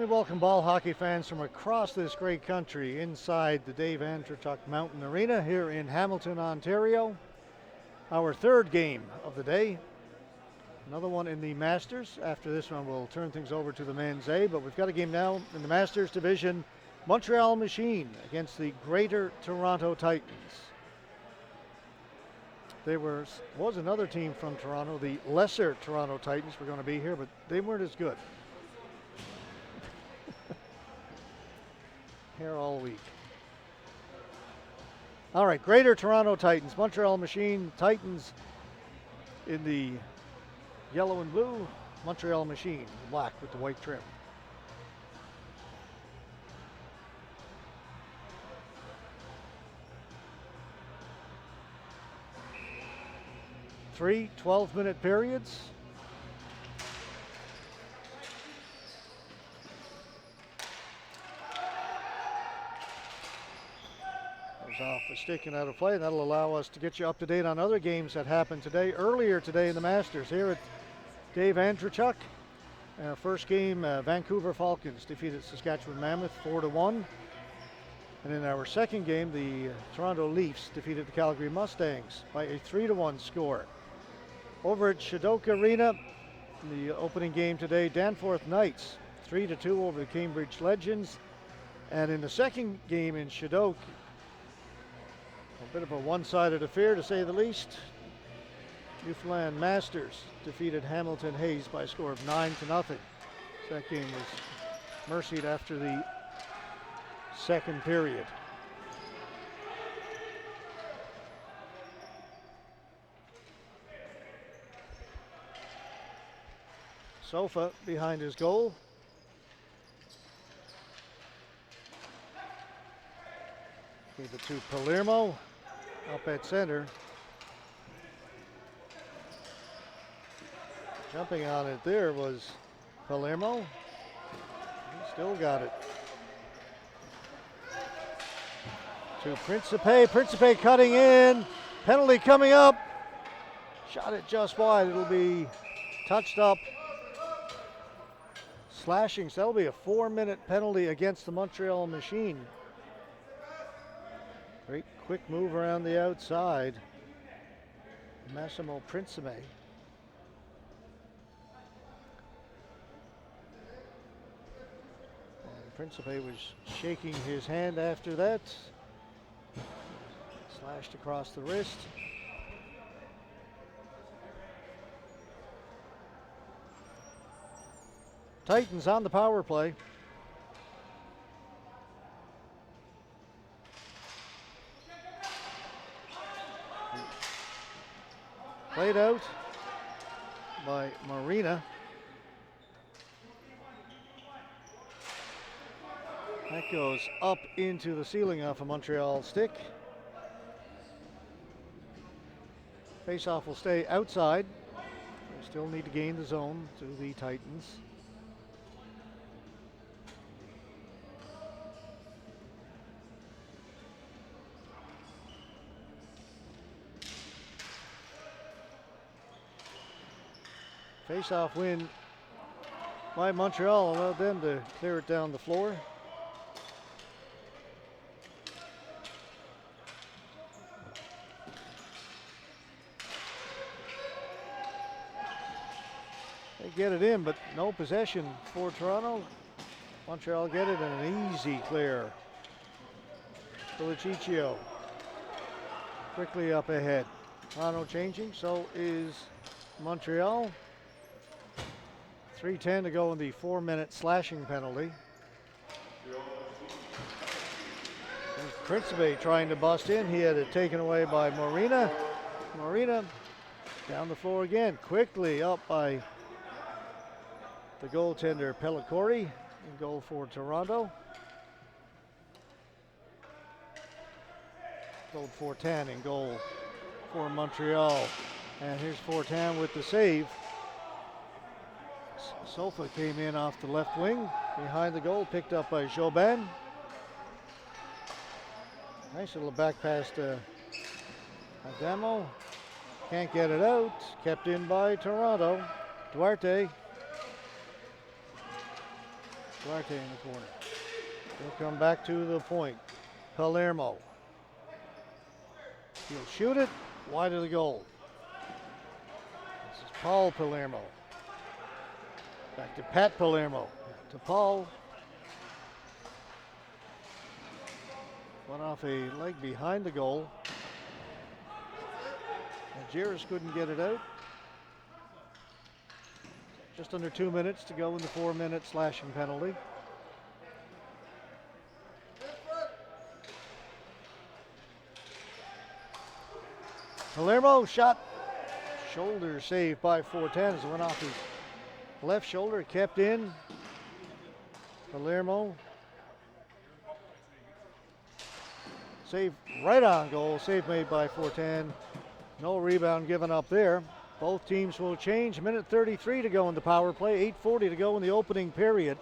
welcome ball hockey fans from across this great country inside the Dave Andreychuk Mountain Arena here in Hamilton, Ontario. Our third game of the day. Another one in the Masters. After this one, we'll turn things over to the men's A, but we've got a game now in the Masters division. Montreal Machine against the Greater Toronto Titans. There was another team from Toronto, the Lesser Toronto Titans were going to be here, but they weren't as good. Here all week. All right, Greater Toronto Titans, Montreal Machine, Titans in the yellow and blue, Montreal Machine, black with the white trim. Three 12-minute periods. Off a stick and out of play. That'll allow us to get you up to date on other games that happened today. Earlier today in the Masters here at Dave Andreychuk. Our first game, Vancouver Falcons defeated Saskatchewan Mammoth 4-1. And in our second game, the Toronto Leafs defeated the Calgary Mustangs by a 3-1 score. Over at Shidok Arena, in the opening game today, Danforth Knights 3-2 over the Cambridge Legends. And in the second game in Shidok, a bit of a one-sided affair, to say the least. Newfoundland Masters defeated Hamilton Hayes by a score of 9-0. That game was mercied after the second period. Sofa behind his goal. Gave it to Palermo up at center. Jumping on it there was Palermo. He still got it. To Principe. Principe cutting in. Penalty coming up. Shot it just wide. It'll be touched up. Slashing. So that'll be a 4-minute penalty against the Montreal Machine. Great quick move around the outside. Massimo Principe. And Principe was shaking his hand after that. Slashed across the wrist. Titans on the power play. Played out by Marina. That goes up into the ceiling off a Montreal stick. Faceoff will stay outside. They still need to gain the zone to the Titans. Face-off win by Montreal allowed them to clear it down the floor. They get it in, but no possession for Toronto. Montreal get it and an easy clear. Feliciccio quickly up ahead. Toronto changing, so is Montreal. 3:10 to go in the 4-minute slashing penalty. There's Principe trying to bust in. He had it taken away by Marina. Marina down the floor again. Quickly up by the goaltender Pellicori. In goal for Toronto. Gold Fortin in goal for Montreal. And here's Fortin with the save. Sofa came in off the left wing behind the goal, picked up by Jobin. Nice little back pass to Adamo. Can't get it out. Kept in by Toronto. Duarte Duarte in the corner. He'll come back to the point. Palermo. He'll shoot it wide of the goal. This is Paul Palermo. Back to Pat Palermo. To Paul. Went off a leg behind the goal. Jairus couldn't get it out. Just under 2 minutes to go in the 4-minute slashing penalty. Palermo shot. Shoulder saved by 410 as it went off his left shoulder, kept in. Palermo. Save right on goal, save made by 410. No rebound given up there. Both teams will change. Minute 33 to go in the power play, 8:40 to go in the opening period.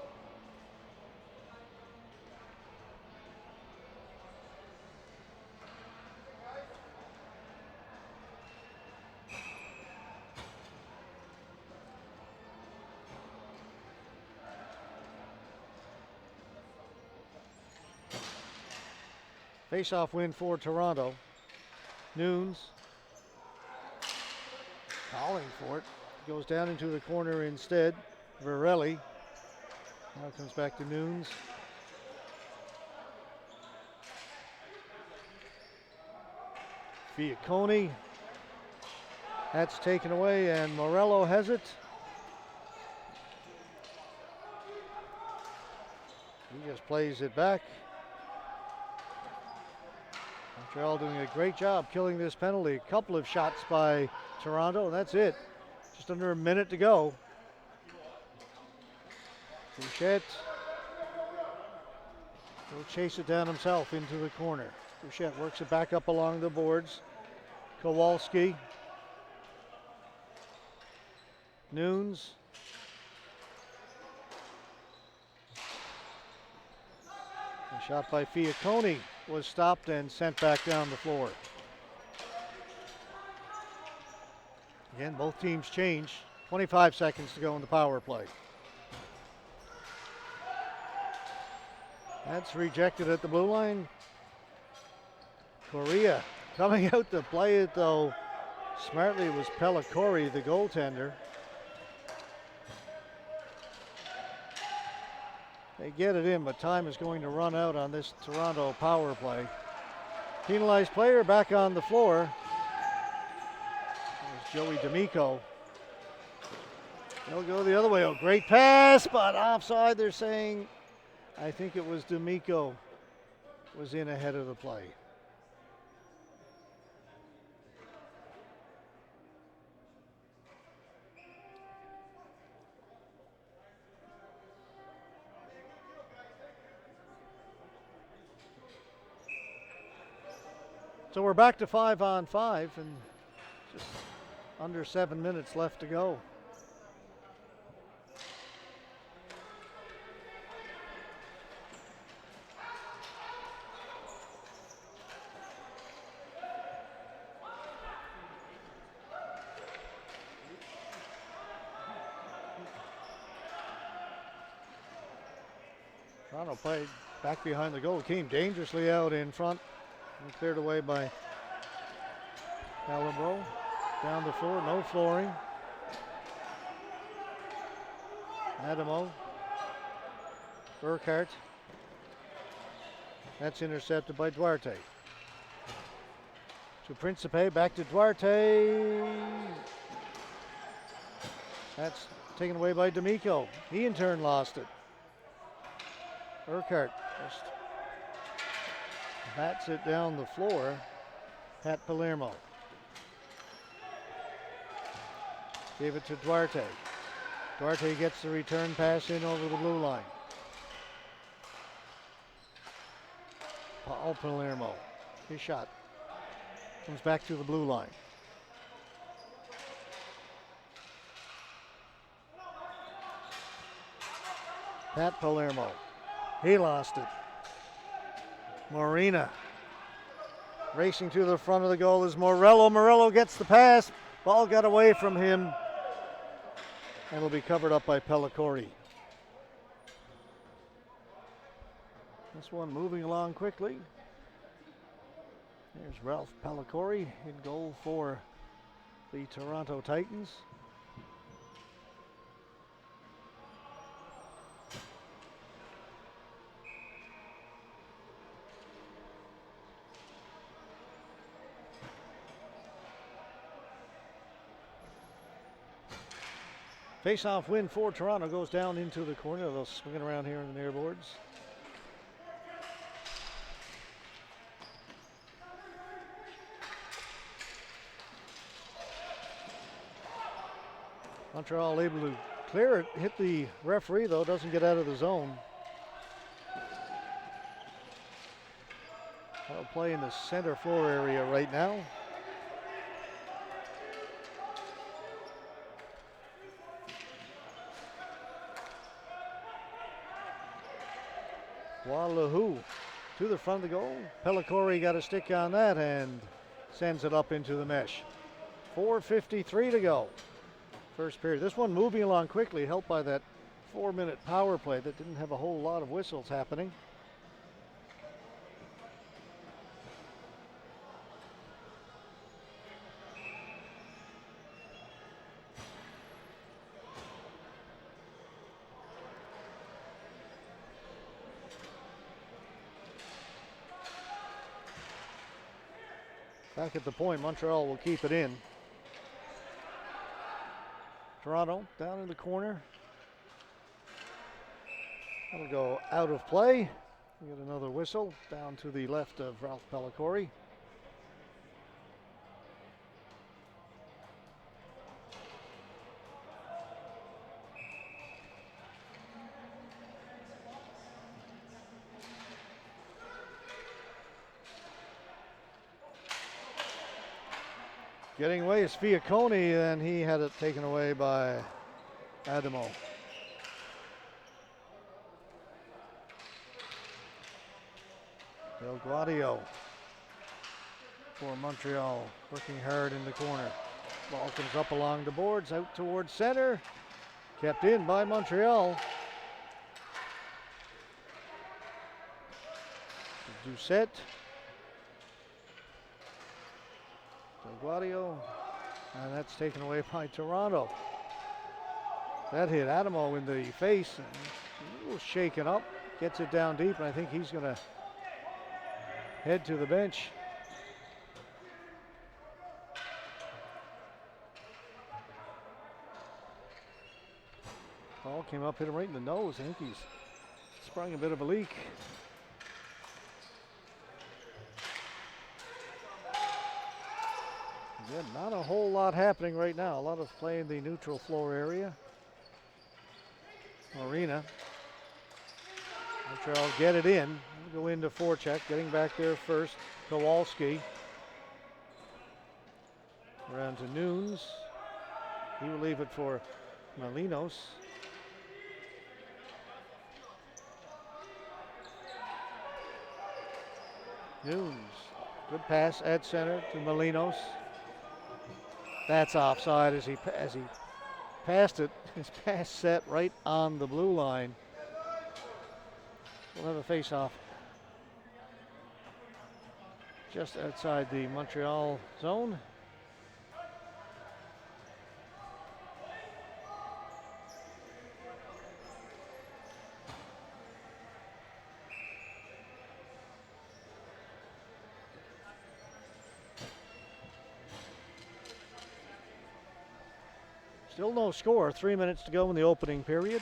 Face-off win for Toronto. Nunes calling for it. Goes down into the corner instead. Varelli. Now it comes back to Nunes. Fiacconi. That's taken away and Morello has it. He just plays it back. Montreal doing a great job killing this penalty. A couple of shots by Toronto, and that's it. Just under a minute to go. Bouchette will chase it down himself into the corner. Bouchette works it back up along the boards. Kowalski. Nunes. A shot by Fiacconi was stopped and sent back down the floor. Again, both teams change. 25 seconds to go in the power play. That's rejected at the blue line. Correa coming out to play it though. Smartly was Pellicori, the goaltender. They get it in, but time is going to run out on this Toronto power play. Penalized player back on the floor. There's Joey D'Amico. They'll go the other way. Oh, great pass, but offside they're saying. I think it was D'Amico was in ahead of the play. So we're back to 5-on-5 and just under 7 minutes left to go. Toronto played back behind the goal, came dangerously out in front. And cleared away by Calabro. Down the floor, no flooring. Adamo. Burkhart. That's intercepted by Duarte. To Principe, back to Duarte. That's taken away by D'Amico. He in turn lost it. Burkhart just bats it down the floor. Pat Palermo. Gave it to Duarte. Duarte gets the return pass in over the blue line. Paul Palermo. His shot comes back to the blue line. Pat Palermo. He lost it. Marina racing to the front of the goal is Morello. Morello gets the pass. Ball got away from him and will be covered up by Pellicori. This one moving along quickly. There's Ralph Palacore in goal for the Toronto Titans. Face-off win for Toronto, goes down into the corner. They'll swing it around here in the near boards. Montreal able to clear it, hit the referee though, doesn't get out of the zone. I'll play in the center floor area right now. Walahu to the front of the goal. Palacore got a stick on that and sends it up into the mesh. 4:53 to go. First period. This one moving along quickly, helped by that 4-minute power play that didn't have a whole lot of whistles happening. Back at the point, Montreal will keep it in. Toronto down in the corner. That'll go out of play. We get another whistle down to the left of Ralph Palacore. Getting away is Fiacconi, and he had it taken away by Adamo. Del Guadio for Montreal, working hard in the corner. Ball comes up along the boards, out towards center. Kept in by Montreal. Doucette. Del Guadio, and that's taken away by Toronto. That hit Adamo in the face, and a little shaken up. Gets it down deep, and I think he's going to head to the bench. Ball came up, hit him right in the nose. I think he's sprung a bit of a leak. Yeah, not a whole lot happening right now. A lot of play in the neutral floor area. Arena. Montreal get it in. We'll go into forecheck. Getting back there first, Kowalski. Around to Nunes. He will leave it for Malinos. Nunes. Good pass at center to Malinos. That's offside as he passed it. His pass set right on the blue line. We'll have a face-off just outside the Montreal zone. Still no score, 3 minutes to go in the opening period.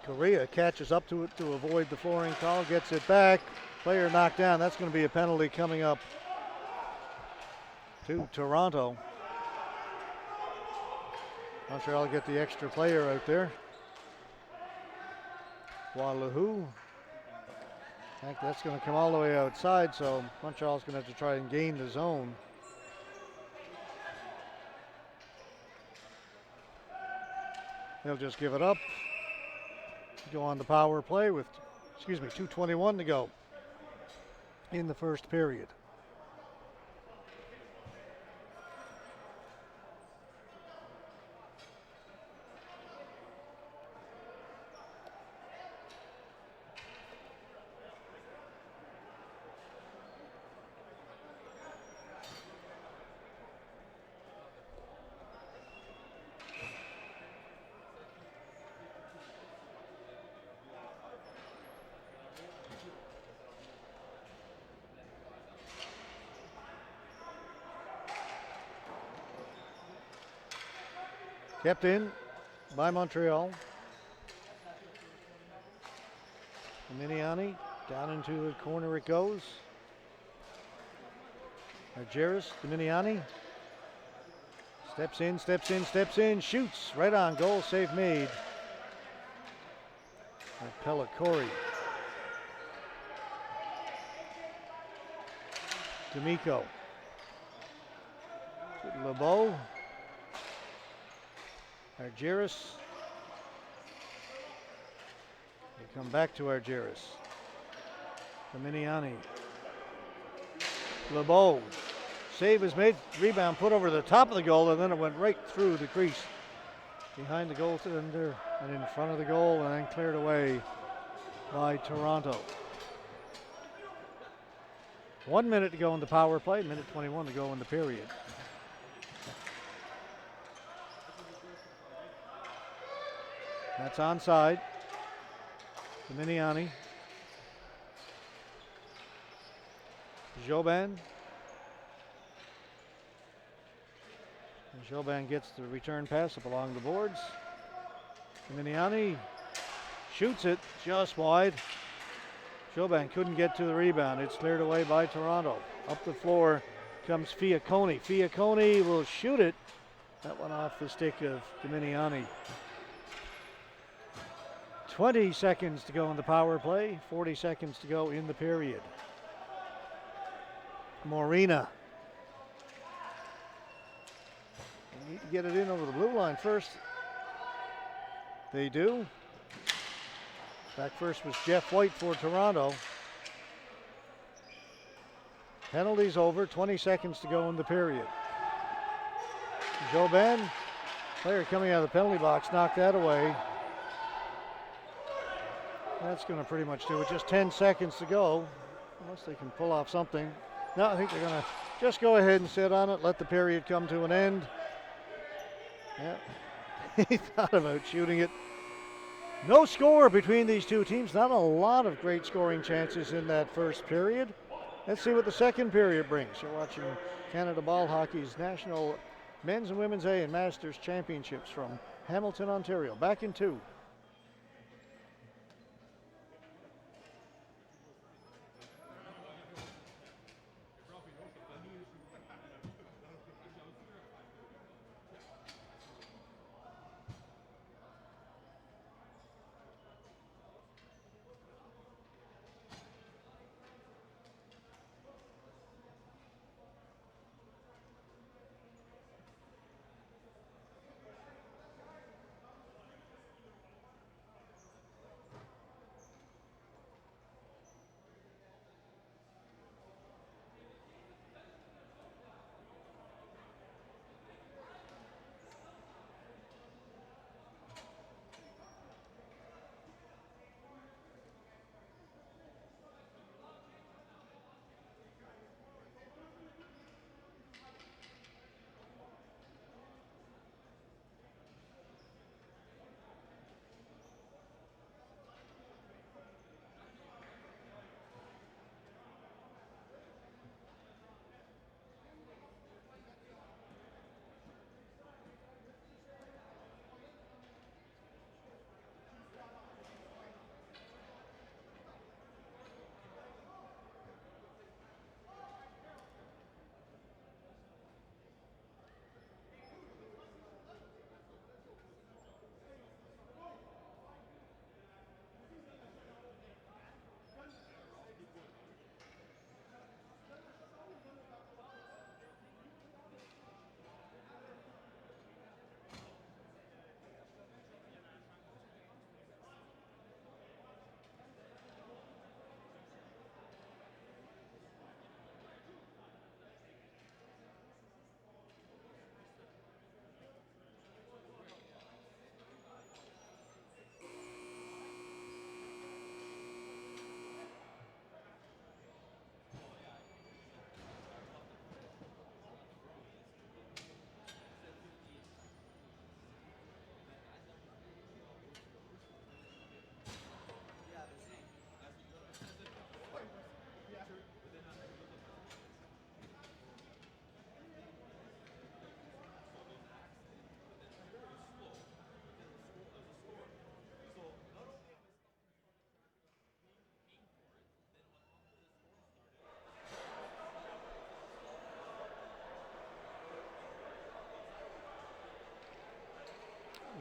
Correa catches up to it to avoid the flooring call, gets it back. Player knocked down. That's going to be a penalty coming up to Toronto. Montreal get the extra player out there. Walahu. I think that's going to come all the way outside, so Montreal's going to have to try and gain the zone. They'll just give it up. Go on the power play with, 2:21 to go in the first period. Kept in by Montreal. Miniani, down into the corner it goes. Argyris, Miniani. Steps in, steps in, steps in, shoots. Right on goal, save made. Pellicori. D'Amico. LeBeau. Argyris. They come back to Argyris. Miniani. LeBeau. Save is made. Rebound put over the top of the goal, and then it went right through the crease. Behind the goaltender and in front of the goal, and then cleared away by Toronto. 1 minute to go in the power play, minute 21 to go in the period. That's onside. Miniani. Jobin. And Jobin gets the return pass up along the boards. Miniani shoots it just wide. Jobin couldn't get to the rebound. It's cleared away by Toronto. Up the floor comes Fiacconi. Fiacconi will shoot it. That went off the stick of Miniani. 20 seconds to go in the power play. 40 seconds to go in the period. Morena. They need to get it in over the blue line first. They do. Back first was Jeff White for Toronto. Penalties over, 20 seconds to go in the period. Jobin, player coming out of the penalty box, knocked that away. That's going to pretty much do it. Just 10 seconds to go, unless they can pull off something. No, I think they're going to just go ahead and sit on it, let the period come to an end. Yeah, he thought about shooting it. No score between these two teams. Not a lot of great scoring chances in that first period. Let's see what the second period brings. You're watching Canada Ball Hockey's National Men's and Women's A and Masters Championships from Hamilton, Ontario. Back in 2.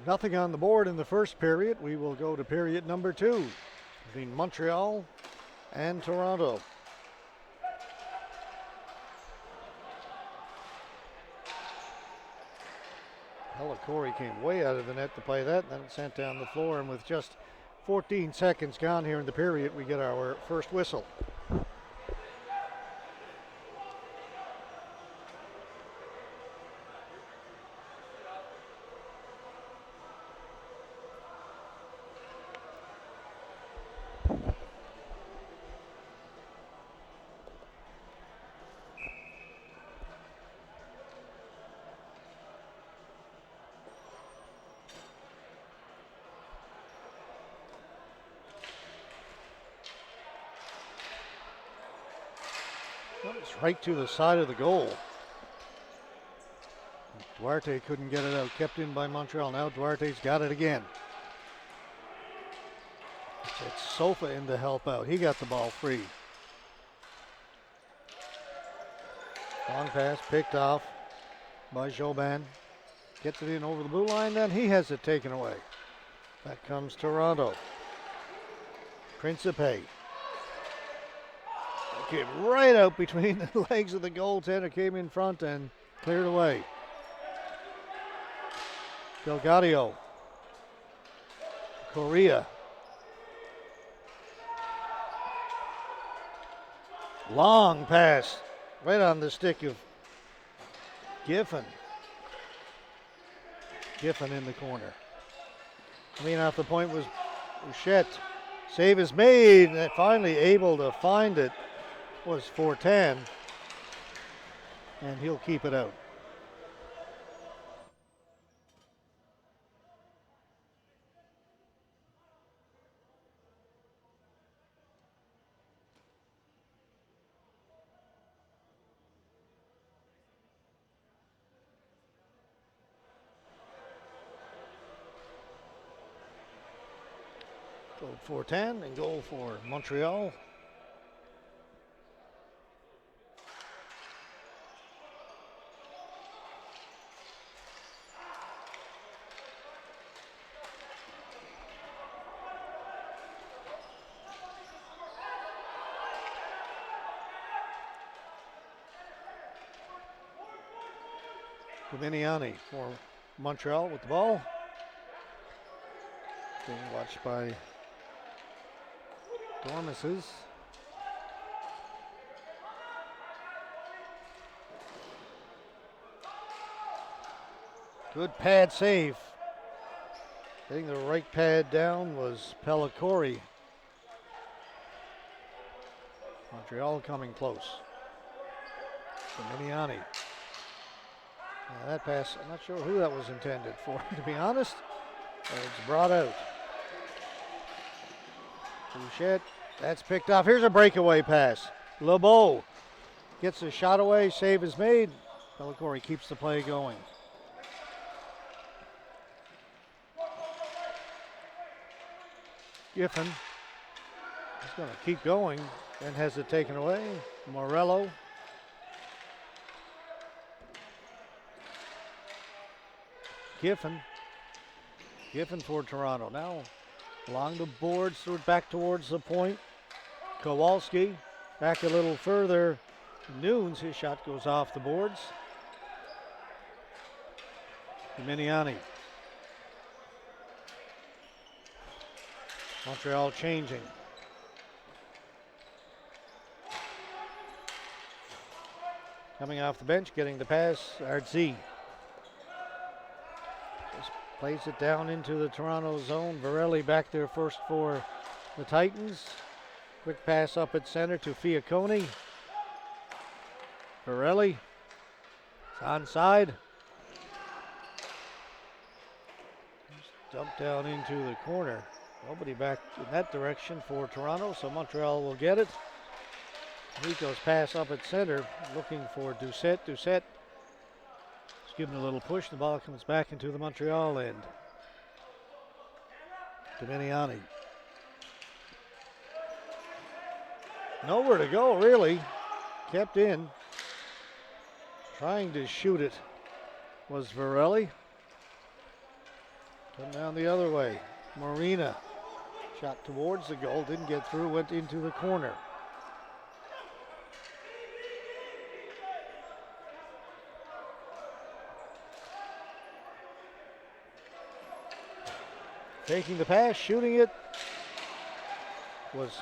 Nothing on the board in the first period. We will go to period number 2 between Montreal and Toronto. Pellicori came way out of the net to play that, and then it sent down the floor, and with just 14 seconds gone here in the period, we get our first whistle. It's right to the side of the goal. Duarte couldn't get it out. Kept in by Montreal. Now Duarte's got it again. It's Sofa in to help out. He got the ball free. Long pass picked off by Jobin. Gets it in over the blue line, then he has it taken away. Back comes Toronto. Principe. Came right out between the legs of the goaltender, came in front and cleared away. Delgadio. Correa. Long pass right on the stick of Giffen. Giffen in the corner. Coming off the point was Bouchette. Save is made, and finally able to find it was Fortin, and he'll keep it out. Goal for Fortin and goal for Montreal. Dominiani for Montreal with the ball. Being watched by Dormises. Good pad save. Getting the right pad down was Pellicori. Montreal coming close. Dominiani. That pass, I'm not sure who that was intended for, to be honest. It's brought out. Bouchette, that's picked off. Here's a breakaway pass. LeBeau gets a shot away, save is made. Pellicori keeps the play going. Giffen is going to keep going and has it taken away. Morello. Giffen for Toronto. Now along the boards, threw it back towards the point. Kowalski back a little further. Nunes, his shot goes off the boards. Miniani. Montreal changing. Coming off the bench, getting the pass, Artsy. Plays it down into the Toronto zone. Varelli back there first for the Titans. Quick pass up at center to Fiacconi. Varelli. It's onside. Just dumped down into the corner. Nobody back in that direction for Toronto, so Montreal will get it. Rico's pass up at center, looking for Doucette. Doucette giving a little push. The ball comes back into the Montreal end. Dominiani. Nowhere to go, really. Kept in. Trying to shoot it was Varelli. Come down the other way. Marina. Shot towards the goal. Didn't get through. Went into the corner. Taking the pass. Shooting it was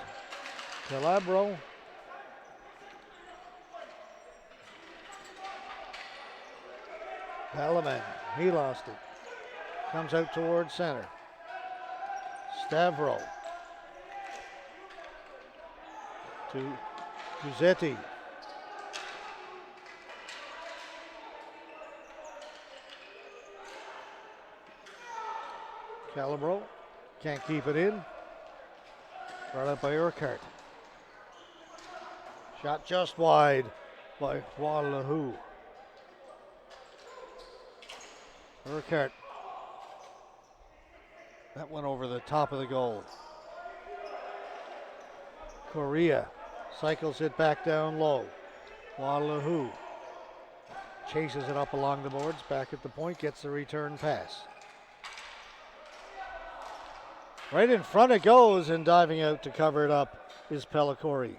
Calabro. Balaman. He lost it. Comes out towards center. Stavro to Giusetti. Calabro can't keep it in. Brought up by Urquhart. Shot just wide by Walahu. Urquhart. That went over the top of the goal. Correa cycles it back down low. Walahu chases it up along the boards, back at the point, gets the return pass. Right in front it goes, and diving out to cover it up is Pellicori.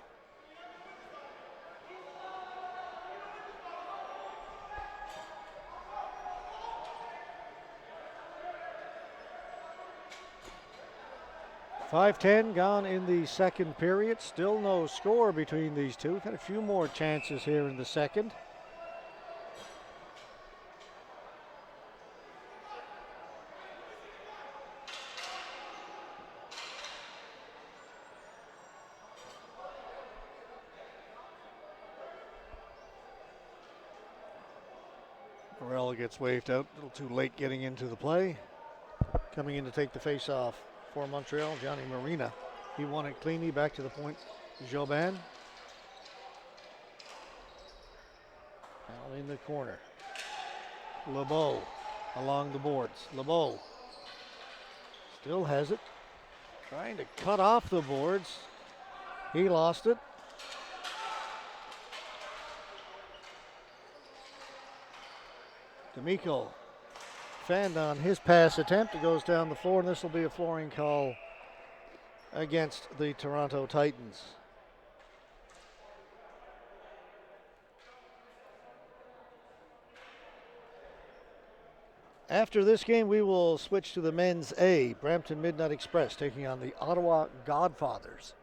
.5:10 gone in the second period. Still no score between these two. We've had a few more chances here in the second. Morel gets waved out. A little too late getting into the play. Coming in to take the face-off for Montreal, Johnny Marina. He won it cleanly. Back to the point, Jobin. Now in the corner. LeBeau along the boards. LeBeau still has it. Trying to cut off the boards. He lost it. D'Amico fanned on his pass attempt. It goes down the floor, and this will be a flooring call against the Toronto Titans. After this game, we will switch to the men's A. Brampton Midnight Express taking on the Ottawa Godfathers.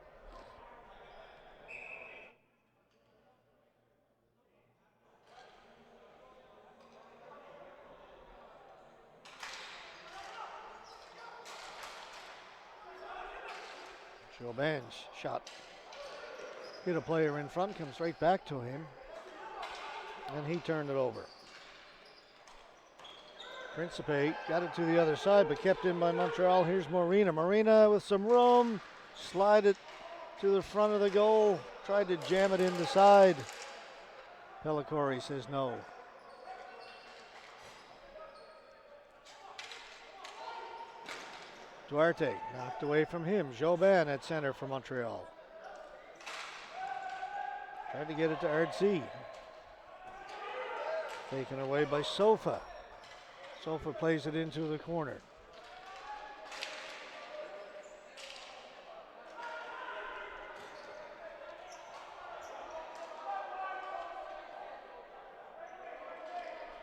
Jobin's shot hit a player in front, comes right back to him, and he turned it over. Principe got it to the other side, but kept in by Montreal. Here's Marina. Marina with some room, slide it to the front of the goal, tried to jam it in the side. Pellicori says no. Duarte knocked away from him. Jobin at center for Montreal. Tried to get it to Artsy. Taken away by Sofa. Sofa plays it into the corner.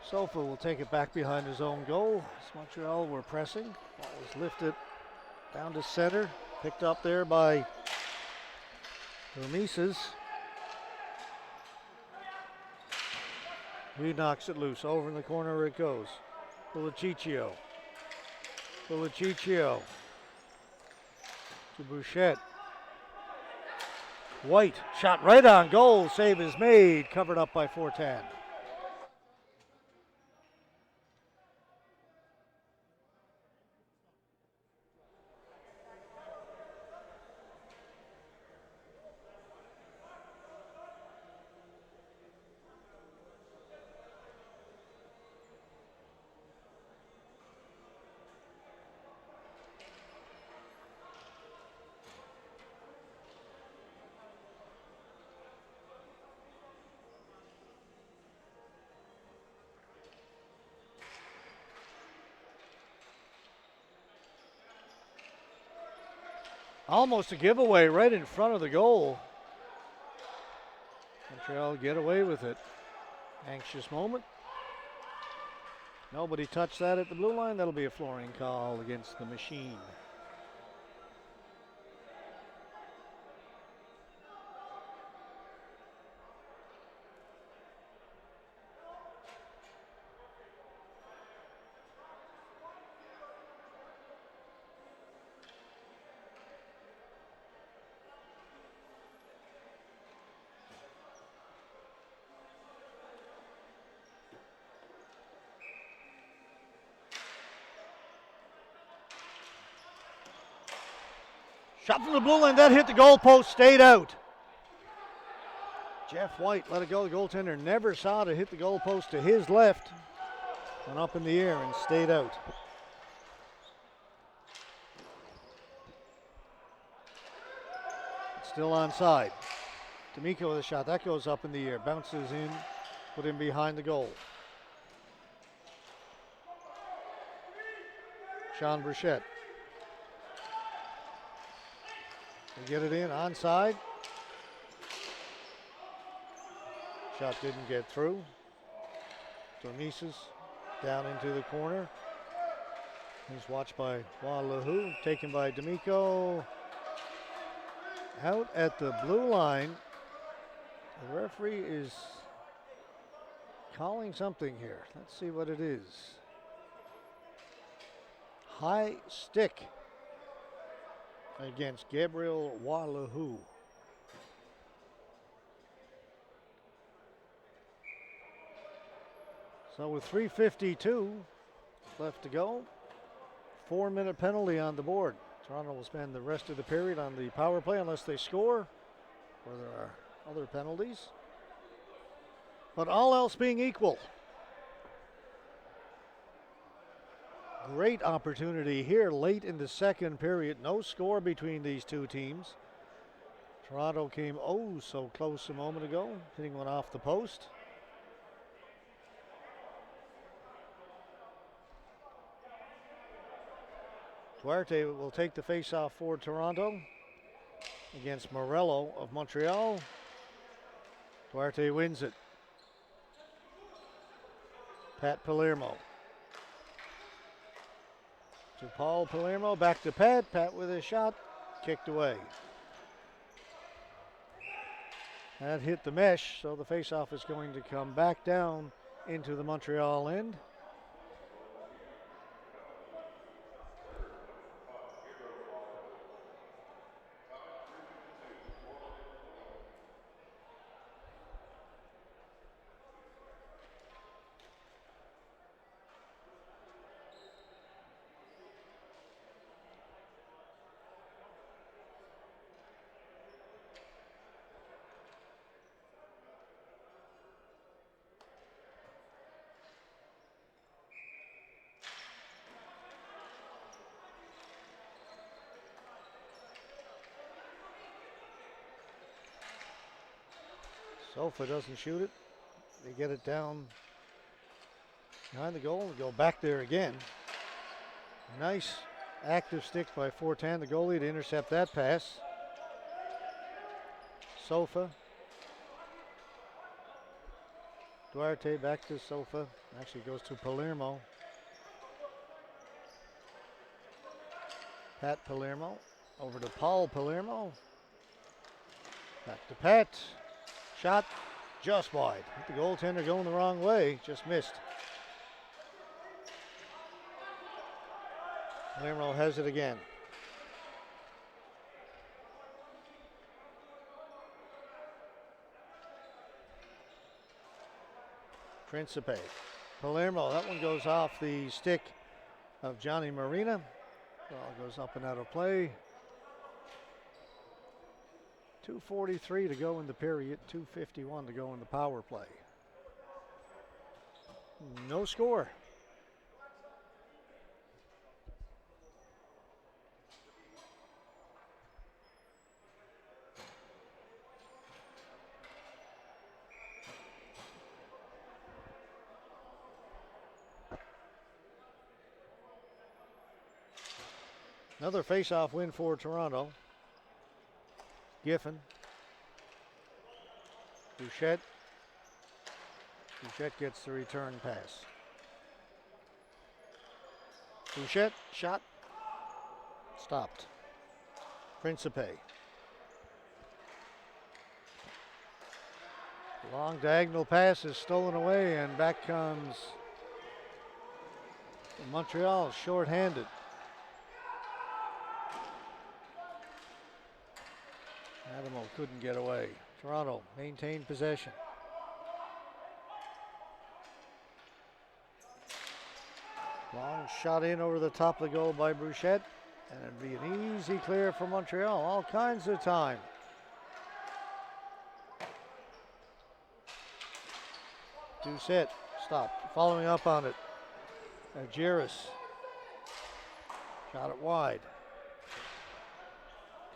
Sofa will take it back behind his own goal. As Montreal were pressing. Ball was lifted down to center. Picked up there by Hermeses. He knocks it loose. Over in the corner it goes. Puliciccio. Puliciccio to Bouchette. White shot right on goal. Save is made. Covered up by Fortan. Almost a giveaway right in front of the goal. Montreal get away with it. Anxious moment. Nobody touched that at the blue line. That'll be a flooring call against the Machine. Shot from the blue line, that hit the goalpost, stayed out. Jeff White let it go. The goaltender never saw it hit the goalpost to his left. Went up in the air and stayed out. It's still onside. D'Amico with a shot. That goes up in the air. Bounces in, put in behind the goal. Sean Burchett. They get it in, onside. Shot didn't get through. Dormises down into the corner. He's watched by Walahu, taken by D'Amico. Out at the blue line. The referee is calling something here. Let's see what it is. High stick against Gabriel Walahu. So with 3:52 left to go, 4-minute penalty on the board. Toronto will spend the rest of the period on the power play unless they score, or there are other penalties. But all else being equal, great opportunity here late in the second period. No score between these two teams. Toronto came oh so close a moment ago, hitting one off the post. Duarte will take the face-off for Toronto against Morello of Montreal. Duarte wins it. Pat Palermo. To Paul Palermo, back to Pat. Pat with a shot, kicked away. That hit the mesh, so the face-off is going to come back down into the Montreal end. Sofa doesn't shoot it. They get it down behind the goal and go back there again. Nice active stick by Fortin, the goalie, to intercept that pass. Sofa. Duarte back to Sofa. Actually goes to Palermo. Pat Palermo over to Paul Palermo. Back to Pat. Shot just wide. The goaltender going the wrong way, just missed. Palermo has it again. Principe. Palermo, that one goes off the stick of Johnny Marina. Ball goes up and out of play. 2:43 to go in the period, 2:51 to go in the power play. No score. Another face-off win for Toronto. Giffen. Bouchette. Bouchette gets the return pass. Bouchette, shot. Stopped. Principe. Long diagonal pass is stolen away, and back comes Montreal short-handed. Adamo couldn't get away. Toronto maintained possession. Long shot in over the top of the goal by Bouchette, and it'd be an easy clear for Montreal. All kinds of time. Doucette stopped, following up on it. Argyris shot it wide.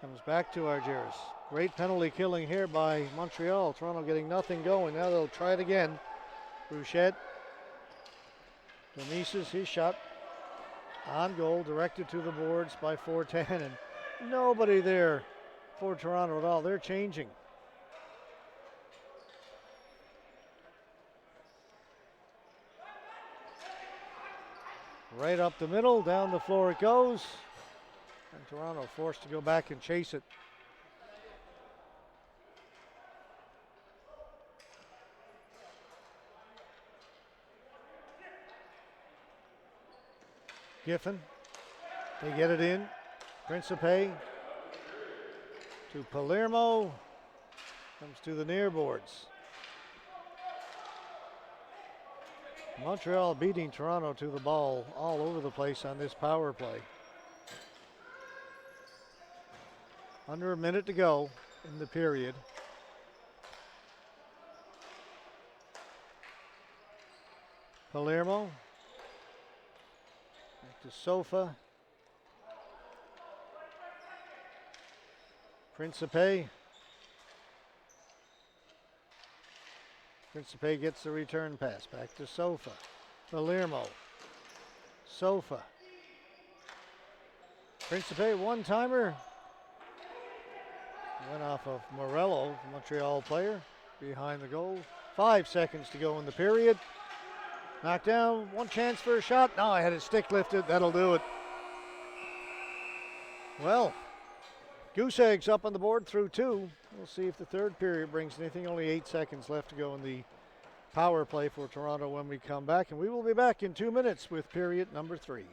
Comes back to Argyris. Great penalty killing here by Montreal. Toronto getting nothing going. Now they'll try it again. Bouchette. Donisis, his shot on goal, directed to the boards by Fortin, and nobody there for Toronto at all. They're changing. Right up the middle, down the floor it goes. And Toronto forced to go back and chase it. Giffen, they get it in. Principe to Palermo, comes to the near boards. Montreal beating Toronto to the ball all over the place on this power play. Under a minute to go in the period. Palermo. Back to Sofa. Principe. Principe gets the return pass. Back to Sofa. Palermo. Sofa. Principe, one-timer. Went off of Morello, the Montreal player, behind the goal. 5 seconds to go in the period. Knocked down, one chance for a shot. No, I had his stick lifted. That'll do it. Well, Goose Eggs up on the board through 2. We'll see if the third period brings anything. Only 8 seconds left to go in the power play for Toronto when we come back. And we will be back in 2 minutes with period number 3.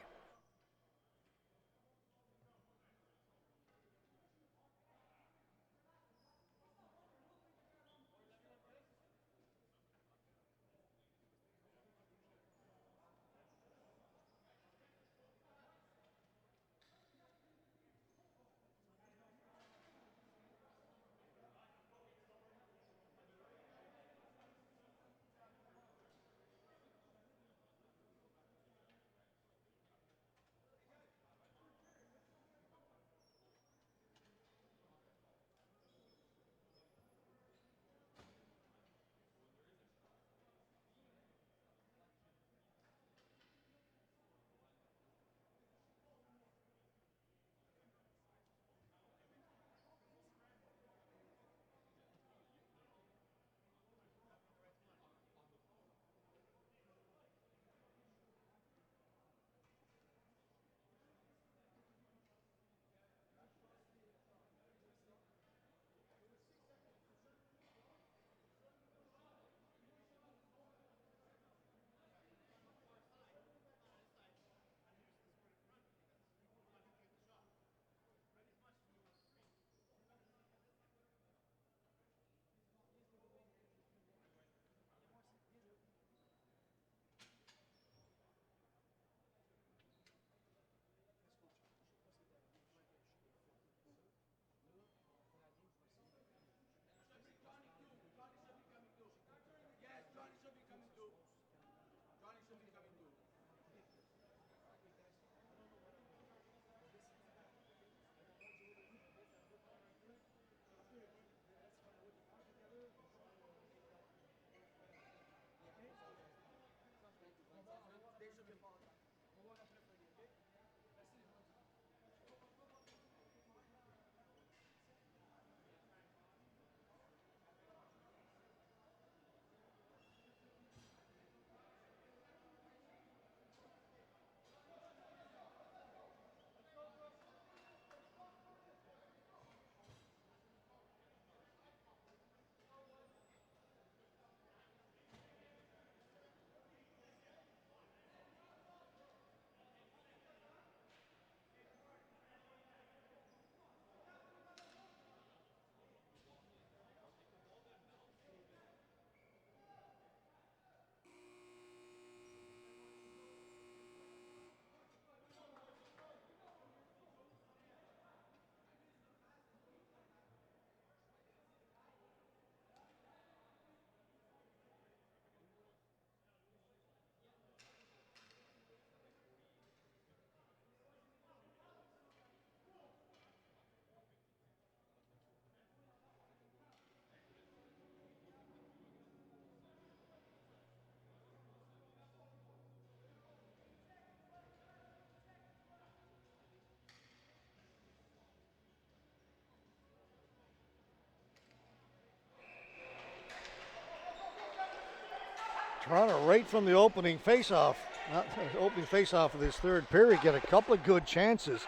Toronto right from the opening faceoff, not the opening faceoff of this third period, get a couple of good chances.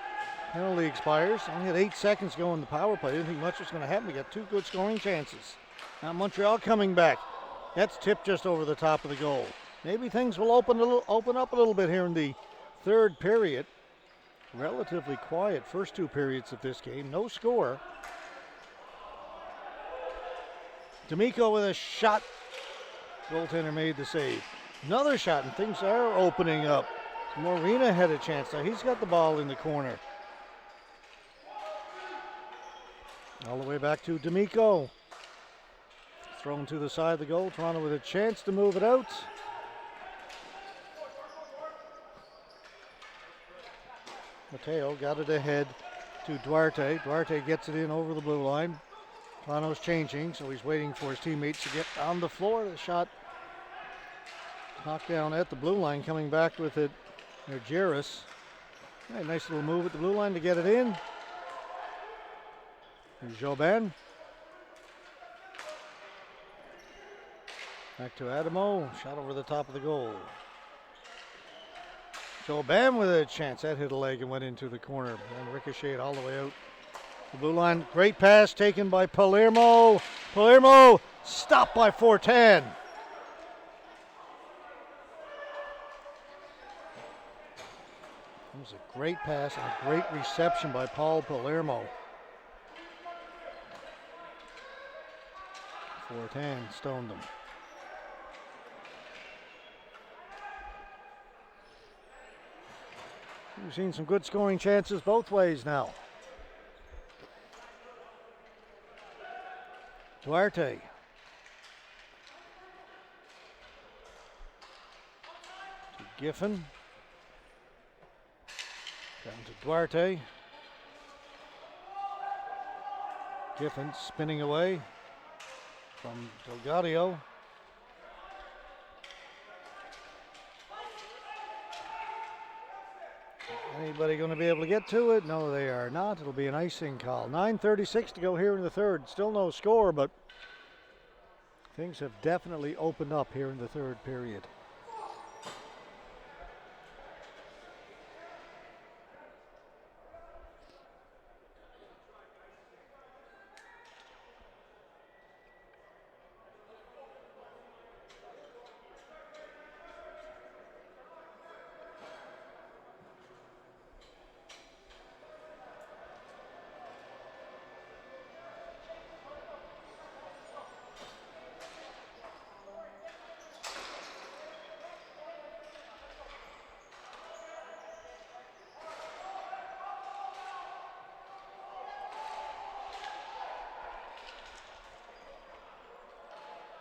Penalty expires. Only had 8 seconds to go in the power play. Didn't think much was going to happen. We got 2 good scoring chances. Now Montreal coming back. That's tipped just over the top of the goal. Maybe things will open up a little bit here in the third period. Relatively quiet first 2 periods of this game. No score. D'Amico with a shot. Goaltender made the save. Another shot, and things are opening up. Morena had a chance. Now he's got the ball in the corner. All the way back to D'Amico. Thrown to the side of the goal. Toronto with a chance to move it out. Mateo got it ahead to Duarte. Duarte gets it in over the blue line. Toronto's changing, so he's waiting for his teammates to get on the floor. The shot knocked down at the blue line. Coming back with it, Jairus. Right, nice little move at the blue line to get it in. And Jobin. Back to Adamo. Shot over the top of the goal. Jobin with a chance. That hit a leg and went into the corner. And ricocheted all the way out. The blue line. Great pass taken by Palermo. Palermo stopped by Fortin. It was a great pass and a great reception by Paul Palermo. Fortin stoned them. We've seen some good scoring chances both ways now. Duarte. To Giffen. Down to Duarte. Giffen spinning away from Delgadio. Anybody going to be able to get to it? No, they are not. It'll be an icing call. 9:36 to go here in the third. Still no score, but things have definitely opened up here in the third period.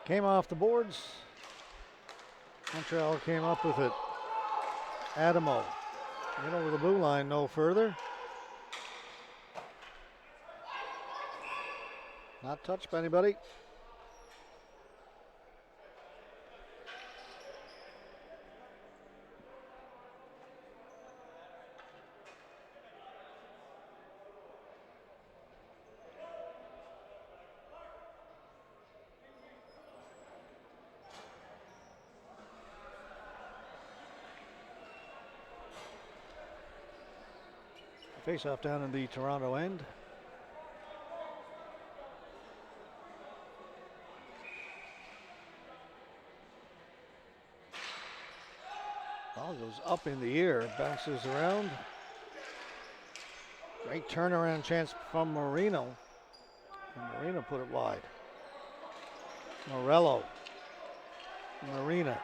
Came off the boards. Montreal came up with it. Adamo. Get over the blue line no further. Not touched by anybody. Face off down in the Toronto end. Ball goes up in the air, bounces around. Great turnaround chance from Marino. And Marino put it wide. Morello. Marina.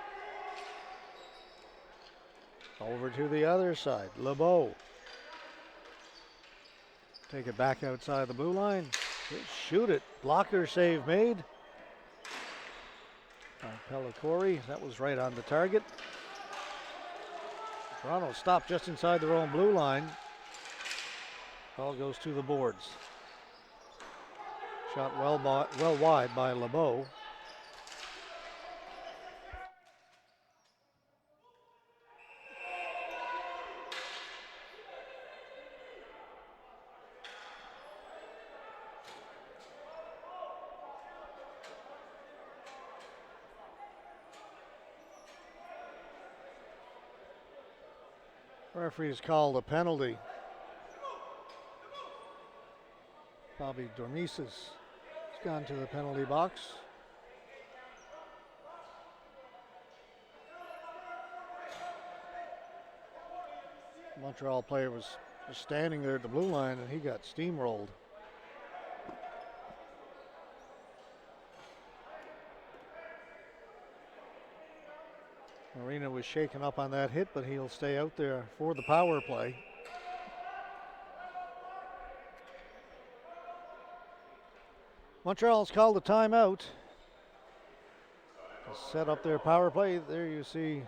Over to the other side. LeBeau. Take it back outside the blue line. Just shoot it. Blocker save made by Pellicori. That was right on the target. Toronto stopped just inside their own blue line. Ball goes to the boards. Shot well wide by LeBeau. Referee's called a penalty. Bobby Dormises has gone to the penalty box. Montreal player was standing there at the blue line and he got steamrolled. Marina was shaken up on that hit, but he'll stay out there for the power play. Montreal's called a timeout to set up their power play. There you see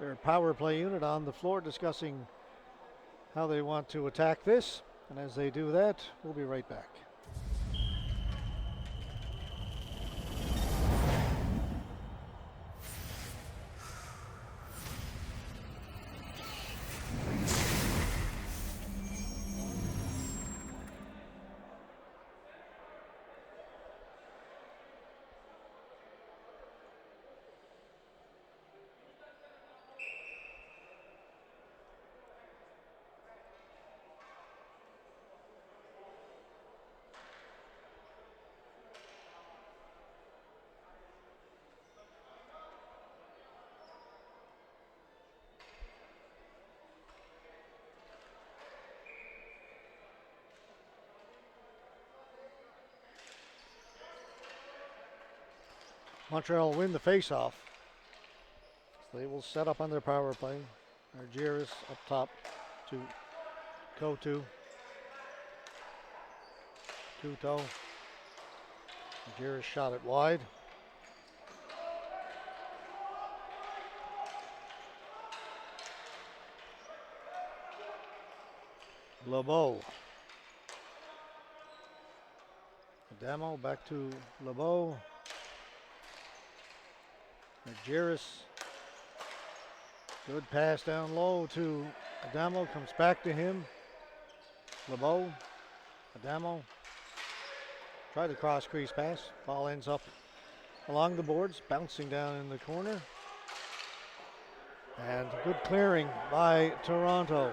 their power play unit on the floor discussing how they want to attack this. And as they do that, we'll be right back. Montreal win the faceoff. So they will set up on their power play. Argyris up top to Coutu. Coutu. Argyris shot it wide. LeBeau. Adamo back to LeBeau. Argyris. Good pass down low to Adamo. Comes back to him. LeBeau. Adamo. Tried to cross crease pass. Ball ends up along the boards, bouncing down in the corner. And good clearing by Toronto.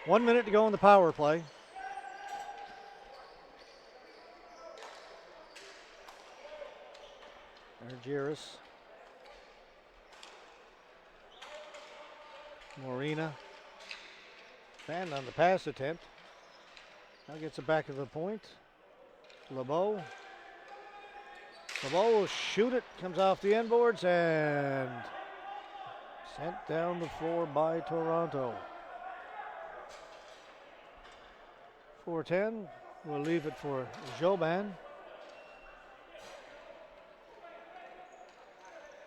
One minute to go in the power play. Argyris. Morena. Fan on the pass attempt. Now gets it back to the point. LeBeau. LeBeau will shoot it. Comes off the end boards and sent down the floor by Toronto. 4-10. We'll leave it for Jobin.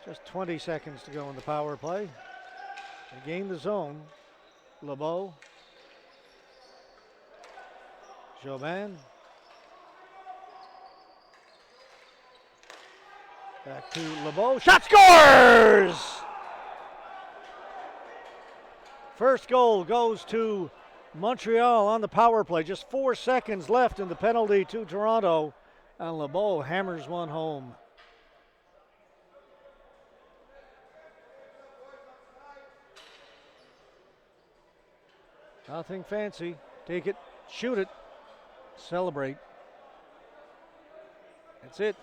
Just 20 seconds to go in the power play. They gain the zone. LeBeau. Jobin. Back to LeBeau. Shot scores! First goal goes to Montreal on the power play. Just 4 seconds left in the penalty to Toronto. And LeBeau hammers one home. Nothing fancy. Take it, shoot it, celebrate. That's it.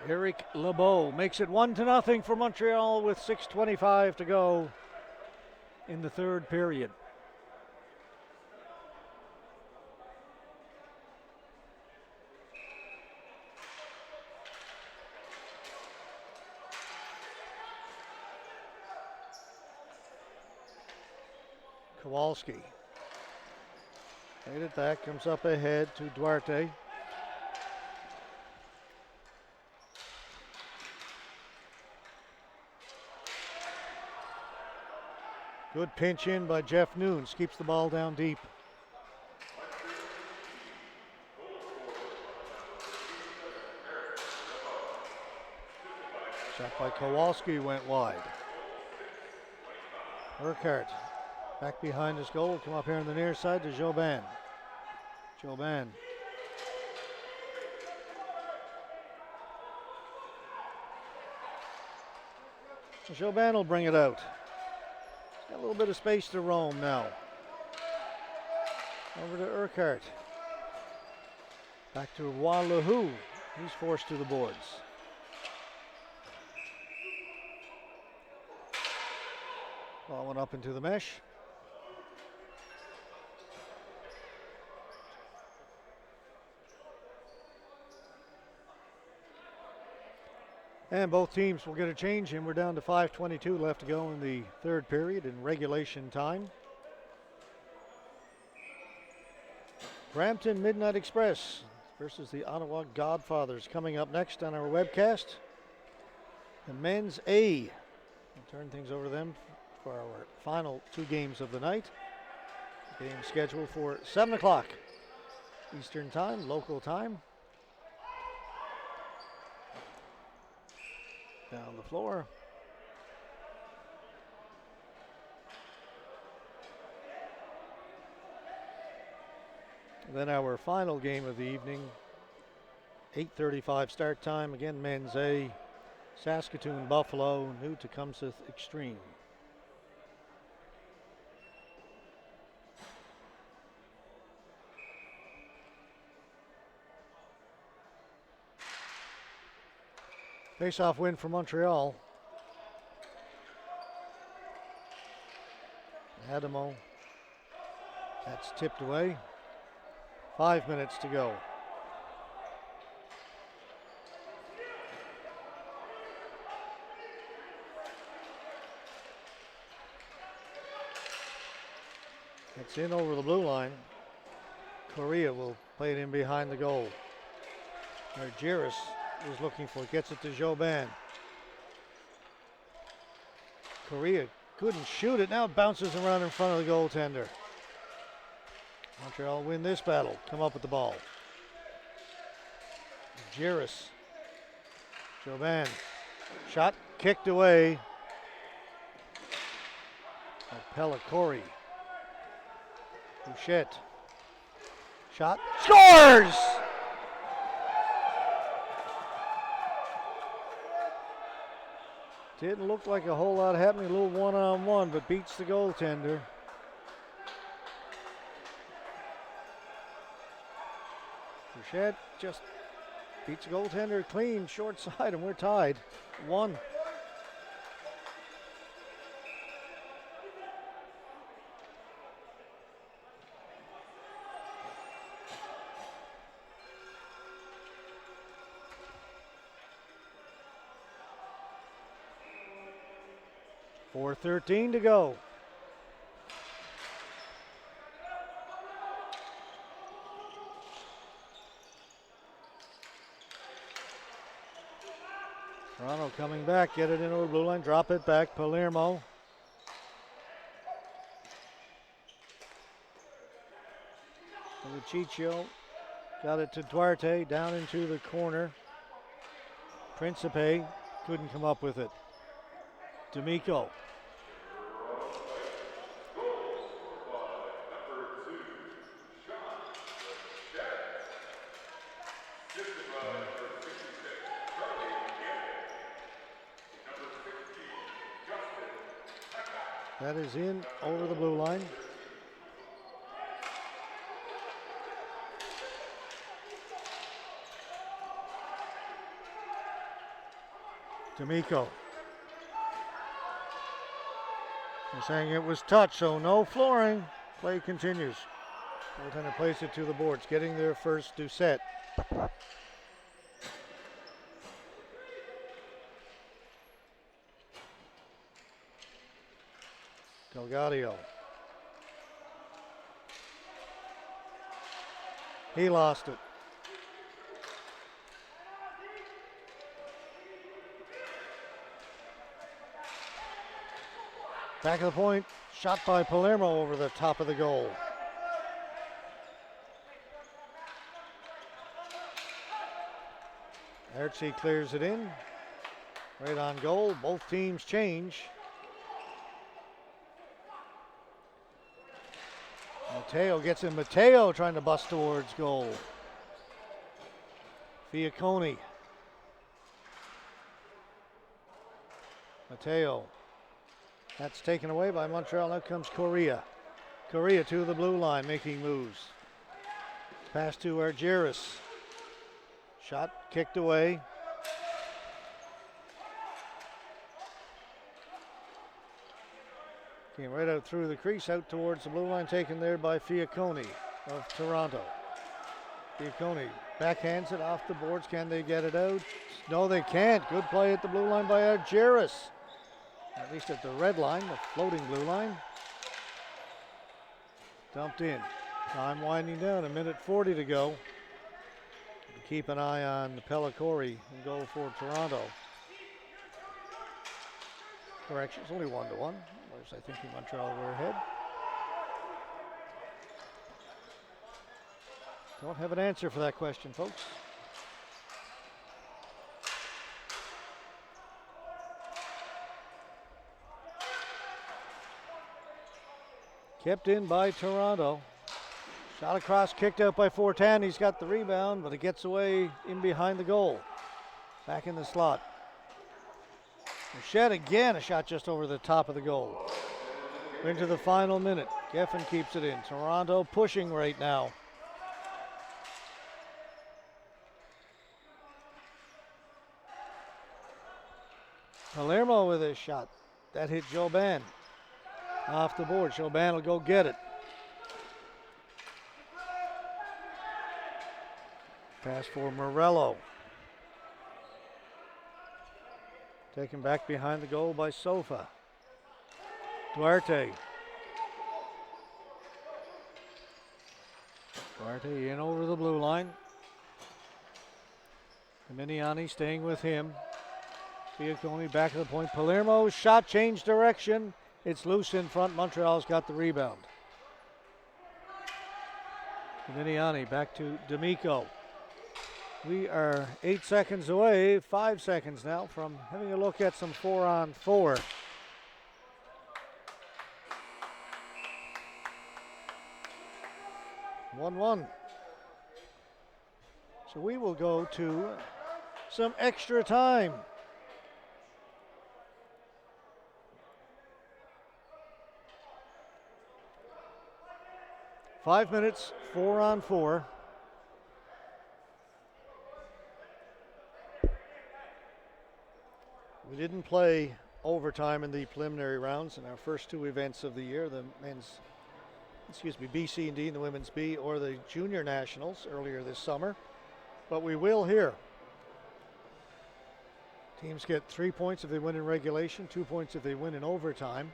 Eric LeBeau makes it 1-0 for Montreal with 6:25 to go in the third period. Kowalski. Made it back, comes up ahead to Duarte. Good pinch in by Jeff Nunes, keeps the ball down deep. Shot by Kowalski went wide. Urquhart Back behind his goal. Come up here on the near side to Jobin. Jobin. Jobin will bring it out. He's got a little bit of space to roam now. Over to Urquhart. Back to Walahu. He's forced to the boards. Ball went up into the mesh. And both teams will get a change, and we're down to 5:22 left to go in the third period in regulation time. Brampton Midnight Express versus the Ottawa Godfathers coming up next on our webcast. The men's A. We'll turn things over to them for our final two games of the night. Game scheduled for 7 o'clock Eastern Time, local time. Down the floor. Then our final game of the evening, 8:35 start time. Again, men's A, Saskatoon Buffalo, New Tecumseth Extreme. Face-off win for Montreal. Adamo. That's tipped away. 5 minutes to go. It's in over the blue line. Correa will play it in behind the goal. Giris is looking for it, gets it to Jobin. Correa couldn't shoot it, now it bounces around in front of the goaltender. Montreal win this battle, come up with the ball. Giris. Jobin. Shot kicked away. Pellicori. Bouchette. Shot. Scores! Didn't look like a whole lot happening, a little one-on-one, but beats the goaltender. Bouchette just beats the goaltender clean, short side, and we're tied. 1. .4:13 to go. Toronto coming back, get it in over the blue line, drop it back, Palermo. Lucicio got it to Duarte, down into the corner. Principe couldn't come up with it. D'Amico. That is in over the blue line. D'Amico. They're saying it was touch, so no flooring. Play continues. Goaltender plays it to the boards, getting their first Doucette. Delgadio. He lost it. Back of the point, shot by Palermo over the top of the goal. Ertzi clears it in. Right on goal, both teams change. Mateo gets in. Mateo trying to bust towards goal. Fiacconi. Mateo. That's taken away by Montreal. Now comes Correa. Correa to the blue line, making moves. Pass to Argyris. Shot kicked away. Came right out through the crease, out towards the blue line, taken there by Fiacconi of Toronto. Fiacconi backhands it off the boards. Can they get it out? No, they can't. Good play at the blue line by Argyris. At least at the red line, the floating blue line. Dumped in. Time winding down, 1:40 to go. Keep an eye on Pellicori and goal for Toronto. Correction, it's only 1-1. Whereas I think Montreal were ahead. Don't have an answer for that question, folks. Kept in by Toronto. Shot across, kicked out by Fortin. He's got the rebound, but it gets away in behind the goal. Back in the slot. Shed again, a shot just over the top of the goal. Into the final minute. Geffen keeps it in. Toronto pushing right now. Palermo with a shot. That hit Joban. Off the board. Joban will go get it. Pass for Morello. Taken back behind the goal by Sofa. Duarte. Duarte in over the blue line. Miniani staying with him. Fiacconi back to the point. Palermo shot, changed direction. It's loose in front. Montreal's got the rebound. Miniani back to D'Amico. We are 8 seconds away, 5 seconds now from having a look at some 4-on-4. One. So we will go to some extra time. Five minutes, 4-on-4. We didn't play overtime in the preliminary rounds in our first two events of the year, the BC and D and the women's B, or the junior nationals earlier this summer. But we will here. Teams get 3 points if they win in regulation, 2 points if they win in overtime.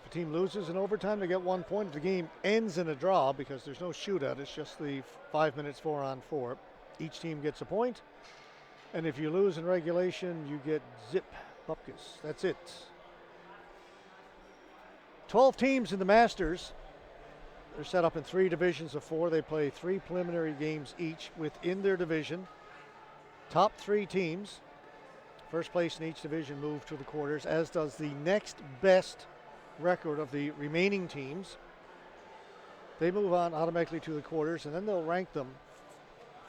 If a team loses in overtime, they get 1 point. If the game ends in a draw, because there's no shootout, it's just the 5 minutes 4-on-4, each team gets a point. And if you lose in regulation, you get zip bupkis. That's it. 12 teams in the Masters. They're set up in 3 divisions of 4. They play 3 preliminary games each within their division. Top 3 teams, first place in each division, move to the quarters, as does the next best record of the remaining teams. They move on automatically to the quarters, and then they'll rank them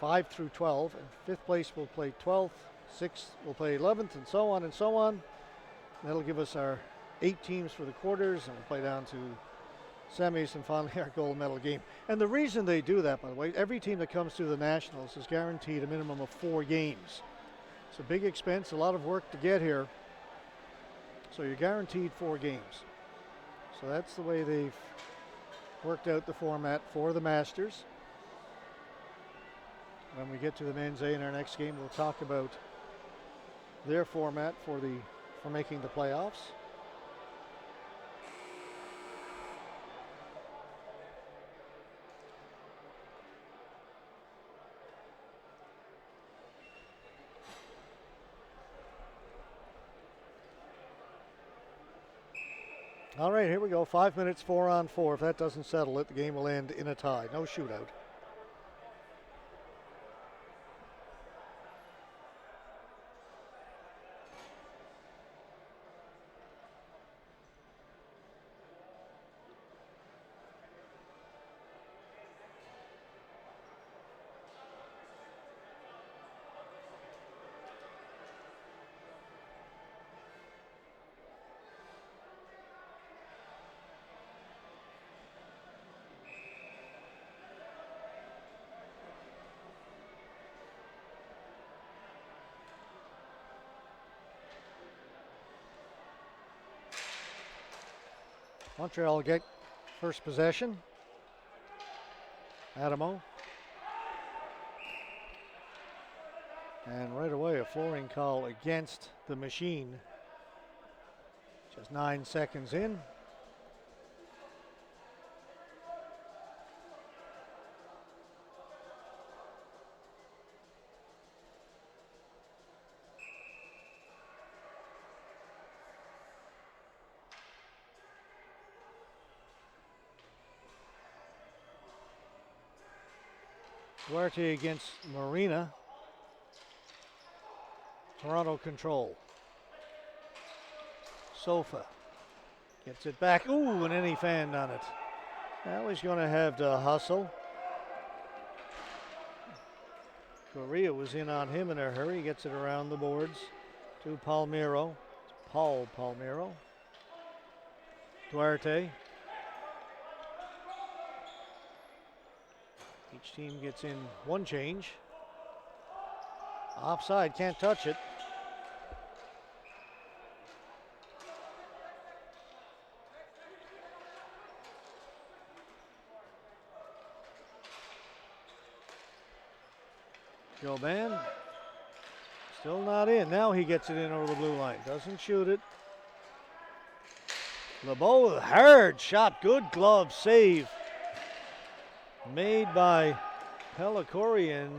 5 through 12, and 5th place will play 12th, 6th will play 11th, and so on and so on. And that'll give us our 8 teams for the quarters, and we'll play down to semis, and finally our gold medal game. And the reason they do that, by the way, every team that comes to the Nationals is guaranteed a minimum of 4 games. It's a big expense, a lot of work to get here. So you're guaranteed 4 games. So that's the way they've worked out the format for the Masters. When we get to the men's A in our next game, we'll talk about their format for making the playoffs. All right, here we go. 5 minutes, 4-on-4. If that doesn't settle it, the game will end in a tie. No shootout. Montreal get first possession. Adamo. And right away a flooring call against the Machine. Just 9 seconds in. Duarte against Marina. Toronto control. Sofa gets it back. Ooh, and then he fanned on it. Now he's going to have to hustle. Correa was in on him in a hurry. Gets it around the boards to Palmiro. It's Paul Palmiro. Duarte. Each team gets in one change. Offside, can't touch it. Joban still not in. Now he gets it in over the blue line. Doesn't shoot it. LeBeau, hard shot. Good glove save made by Pellicori, and